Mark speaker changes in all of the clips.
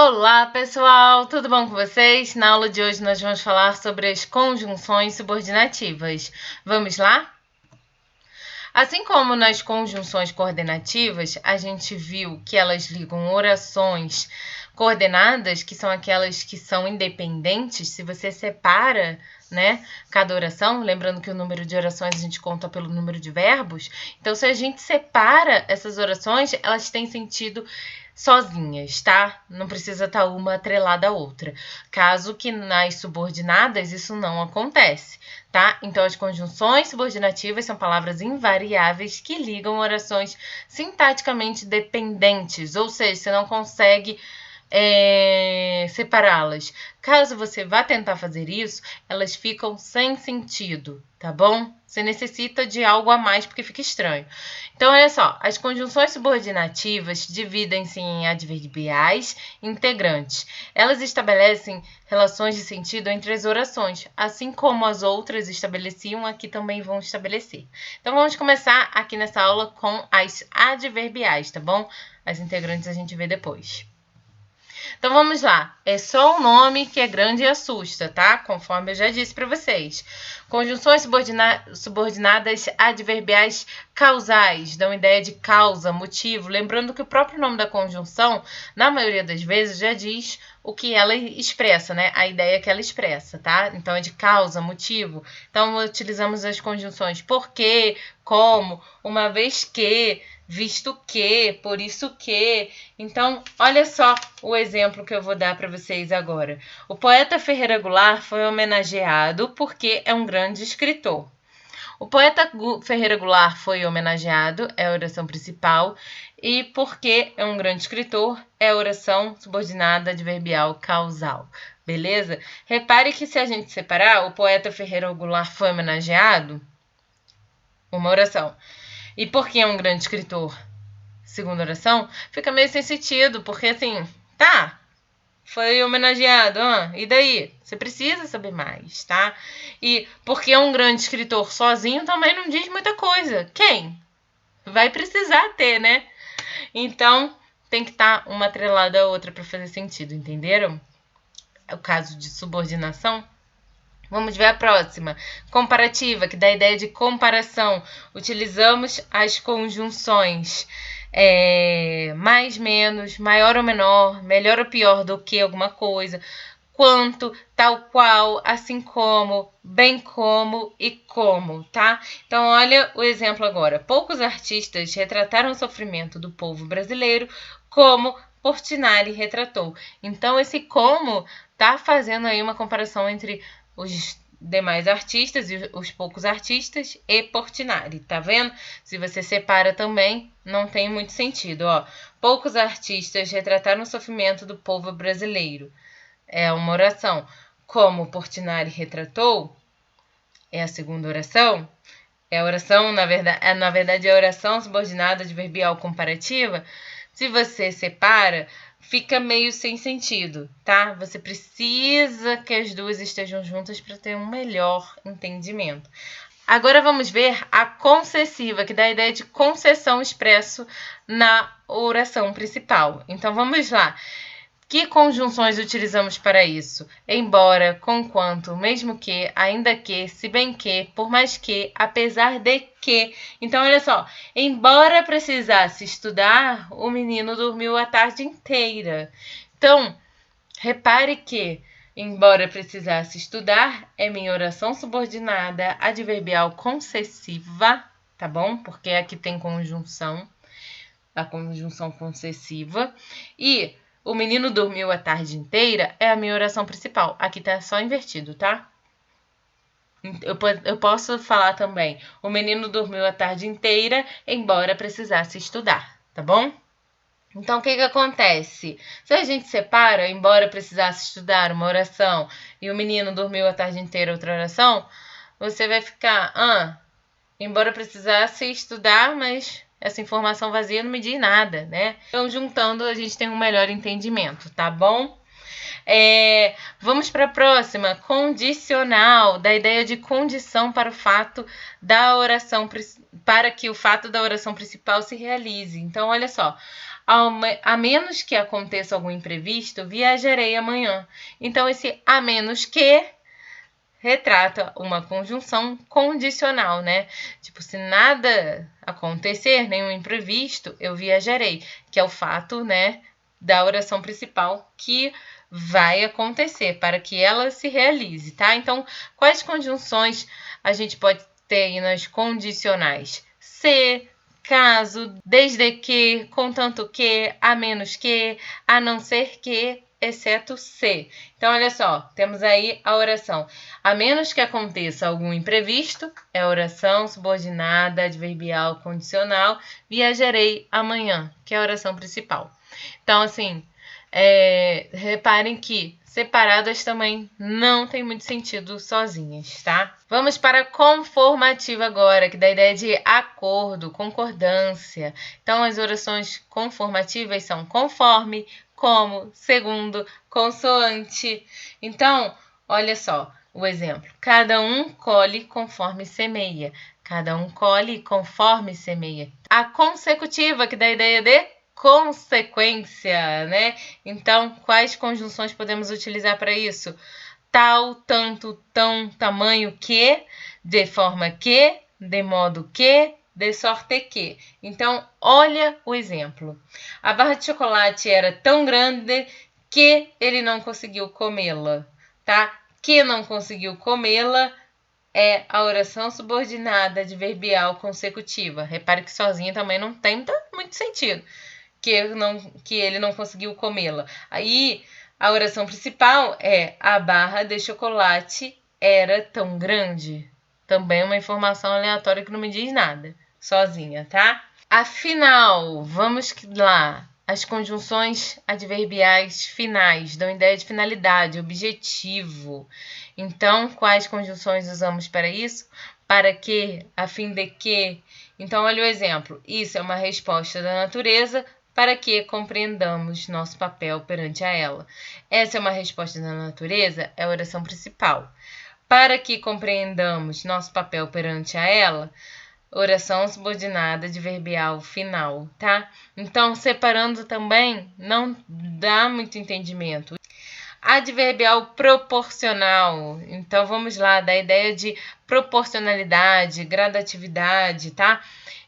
Speaker 1: Olá, pessoal! Tudo bom com vocês? Na aula de hoje nós vamos falar sobre as conjunções subordinativas. Vamos lá? Assim como nas conjunções coordenativas, a gente viu que elas ligam orações coordenadas, que são aquelas que são independentes. Se você separa, né, cada oração, lembrando que o número de orações a gente conta pelo número de verbos. Então, se a gente separa essas orações, elas têm sentido sozinhas, tá? Não precisa estar uma atrelada à outra. Caso que nas subordinadas isso não acontece, tá? Então, as conjunções subordinativas são palavras invariáveis que ligam orações sintaticamente dependentes, ou seja, você não consegue separá-las. Caso você vá tentar fazer isso, elas ficam sem sentido, tá bom? Você necessita de algo a mais porque fica estranho. Então, olha só, as conjunções subordinativas dividem-se em adverbiais e integrantes. Elas estabelecem relações de sentido entre as orações, assim como as outras estabeleciam, aqui também vão estabelecer. Então, vamos começar aqui nessa aula com as adverbiais, tá bom? As integrantes a gente vê depois. Então, vamos lá. É só o nome que é grande e assusta, tá? Conforme eu já disse para vocês. Conjunções subordinadas adverbiais causais dão ideia de causa, motivo. Lembrando que o próprio nome da conjunção, na maioria das vezes, já diz o que ela expressa, né? A ideia que ela expressa, tá? Então, é de causa, motivo. Então, utilizamos as conjunções porque, como, uma vez que, visto que, por isso que. Então, olha só o exemplo que eu vou dar para vocês agora. O poeta Ferreira Goulart foi homenageado porque é um grande escritor. O poeta Ferreira Goulart foi homenageado, é a oração principal, e porque é um grande escritor, é a oração subordinada adverbial causal. Beleza? Repare que se a gente separar, o poeta Ferreira Goulart foi homenageado, uma oração. E porque é um grande escritor, segunda oração, fica meio sem sentido, porque assim, tá, foi homenageado, e daí? Você precisa saber mais, tá? E porque é um grande escritor sozinho também não diz muita coisa. Quem? Vai precisar ter, né? Então, tem que estar uma atrelada à outra para fazer sentido, entenderam? É o caso de subordinação. Vamos ver a próxima. Comparativa, que dá a ideia de comparação. Utilizamos as conjunções mais, menos, maior ou menor, melhor ou pior do que alguma coisa, quanto, tal qual, assim como, bem como e como, tá? Então, olha o exemplo agora. Poucos artistas retrataram o sofrimento do povo brasileiro como Portinari retratou. Então, esse como tá fazendo aí uma comparação entre os demais artistas e os poucos artistas e Portinari, tá vendo? Se você separa também, não tem muito sentido, ó. Poucos artistas retrataram o sofrimento do povo brasileiro. É uma oração. Como Portinari retratou, é a segunda oração. É a oração, na verdade, é a oração subordinada adverbial comparativa. Se você separa, fica meio sem sentido, tá? Você precisa que as duas estejam juntas para ter um melhor entendimento. Agora vamos ver a concessiva, que dá a ideia de concessão expresso na oração principal. Então vamos lá. Que conjunções utilizamos para isso? Embora, conquanto, mesmo que, ainda que, se bem que, por mais que, apesar de que. Então, olha só. Embora precisasse estudar, o menino dormiu a tarde inteira. Então, repare que, embora precisasse estudar, é minha oração subordinada adverbial concessiva, tá bom? Porque aqui tem conjunção, a conjunção concessiva. E o menino dormiu a tarde inteira é a minha oração principal. Aqui tá só invertido, tá? Eu posso falar também. O menino dormiu a tarde inteira, embora precisasse estudar, tá bom? Então, o que acontece? Se a gente separa, embora precisasse estudar uma oração, e o menino dormiu a tarde inteira outra oração, você vai ficar, embora precisasse estudar, mas essa informação vazia não me diz nada, né? Então, juntando, a gente tem um melhor entendimento, tá bom? Vamos para a próxima, condicional, da ideia de condição para o fato da oração, para que o fato da oração principal se realize. Então, olha só, A menos que aconteça algum imprevisto, viajarei amanhã. Então, esse a menos que retrata uma conjunção condicional, né? Tipo, se nada acontecer, nenhum imprevisto, eu viajarei, que é o fato, né, da oração principal que vai acontecer para que ela se realize, tá? Então, quais conjunções a gente pode ter aí nas condicionais? Se, caso, desde que, contanto que, a menos que, a não ser que, exceto se. Então, olha só, temos aí a oração. A menos que aconteça algum imprevisto, é oração subordinada, adverbial, condicional, viajarei amanhã, que é a oração principal. Então, assim, reparem que separadas também não tem muito sentido sozinhas, tá? Vamos para a conformativa agora, que dá a ideia de acordo, concordância. Então, as orações conformativas são conforme, como, segundo, consoante. Então, olha só o exemplo. Cada um colhe conforme semeia. Cada um colhe conforme semeia. A consecutiva, que dá a ideia de consequência, né? Então, quais conjunções podemos utilizar para isso? Tal, tanto, tão, tamanho que, de forma que, de modo que, de sorte que. Então, olha o exemplo. A barra de chocolate era tão grande que ele não conseguiu comê-la, tá? Que não conseguiu comê-la é a oração subordinada adverbial consecutiva. Repare que sozinha também não tem muito sentido. Que ele não conseguiu comê-la. Aí, a oração principal é a barra de chocolate era tão grande. Também uma informação aleatória que não me diz nada. Sozinha, tá? Afinal, vamos lá. As conjunções adverbiais finais dão ideia de finalidade, objetivo. Então, quais conjunções usamos para isso? Para que, a fim de que. Então, olha o exemplo. Isso é uma resposta da natureza para que compreendamos nosso papel perante a ela. Essa é uma resposta da natureza, é a oração principal. Para que compreendamos nosso papel perante a ela, oração subordinada adverbial final, tá? Então, separando também, não dá muito entendimento. Adverbial proporcional. Então, vamos lá, da ideia de proporcionalidade, gradatividade, tá?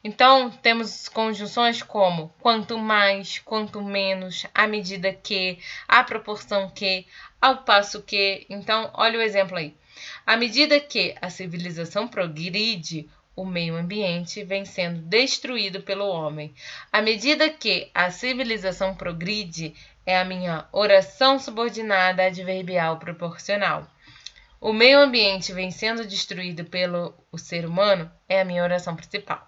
Speaker 1: Então, temos conjunções como quanto mais, quanto menos, à medida que, à proporção que, ao passo que. Então, olha o exemplo aí. À medida que a civilização progride, o meio ambiente vem sendo destruído pelo homem. À medida que a civilização progride, é a minha oração subordinada adverbial proporcional. O meio ambiente vem sendo destruído pelo ser humano, é a minha oração principal.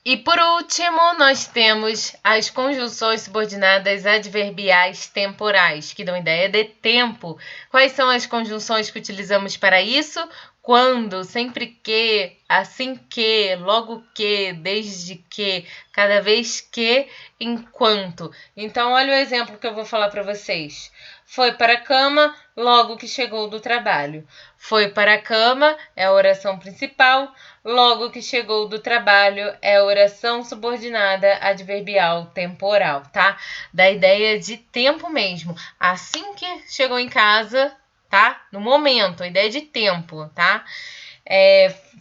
Speaker 1: E por último, nós temos as conjunções subordinadas adverbiais temporais, que dão ideia de tempo. Quais são as conjunções que utilizamos para isso? Quando, sempre que, assim que, logo que, desde que, cada vez que, enquanto. Então, olha o exemplo que eu vou falar para vocês. Foi para a cama logo que chegou do trabalho. Foi para a cama é a oração principal. Logo que chegou do trabalho é a oração subordinada adverbial temporal, tá? Da ideia de tempo mesmo. Assim que chegou em casa, tá? No momento, a ideia de tempo, tá?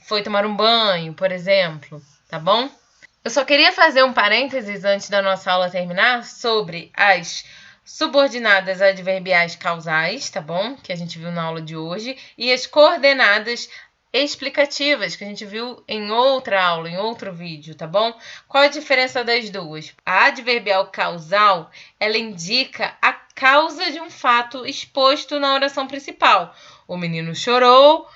Speaker 1: Foi tomar um banho, por exemplo, tá bom? Eu só queria fazer um parênteses antes da nossa aula terminar sobre as subordinadas adverbiais causais, tá bom? Que a gente viu na aula de hoje. E as coordenadas explicativas, que a gente viu em outra aula, em outro vídeo, tá bom? Qual a diferença das duas? A adverbial causal, ela indica a causa de um fato exposto na oração principal. O menino chorou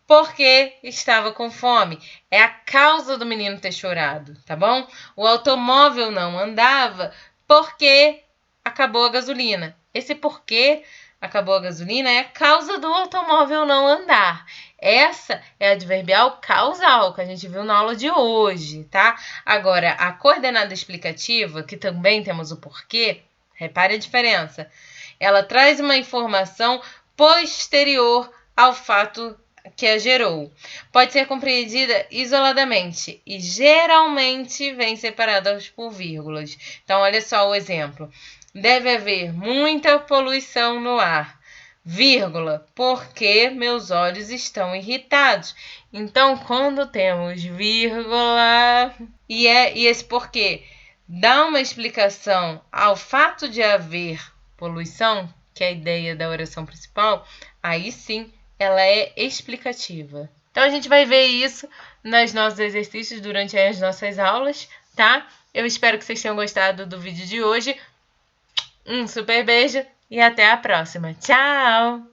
Speaker 1: porque estava com fome. É a causa do menino ter chorado, tá bom? O automóvel não andava porque acabou a gasolina. Esse porquê acabou a gasolina é a causa do automóvel não andar. Essa é a adverbial causal, que a gente viu na aula de hoje, tá? Agora, a coordenada explicativa, que também temos o porquê, repare a diferença. Ela traz uma informação posterior ao fato que a gerou. Pode ser compreendida isoladamente e geralmente vem separadas por vírgulas. Então, olha só o exemplo. Deve haver muita poluição no ar, vírgula, porque meus olhos estão irritados. Então, quando temos vírgula e esse porquê dá uma explicação ao fato de haver poluição, que é a ideia da oração principal, aí sim ela é explicativa. Então a gente vai ver isso nos nossos exercícios durante as nossas aulas, tá? Eu espero que vocês tenham gostado do vídeo de hoje. Um super beijo e até a próxima. Tchau!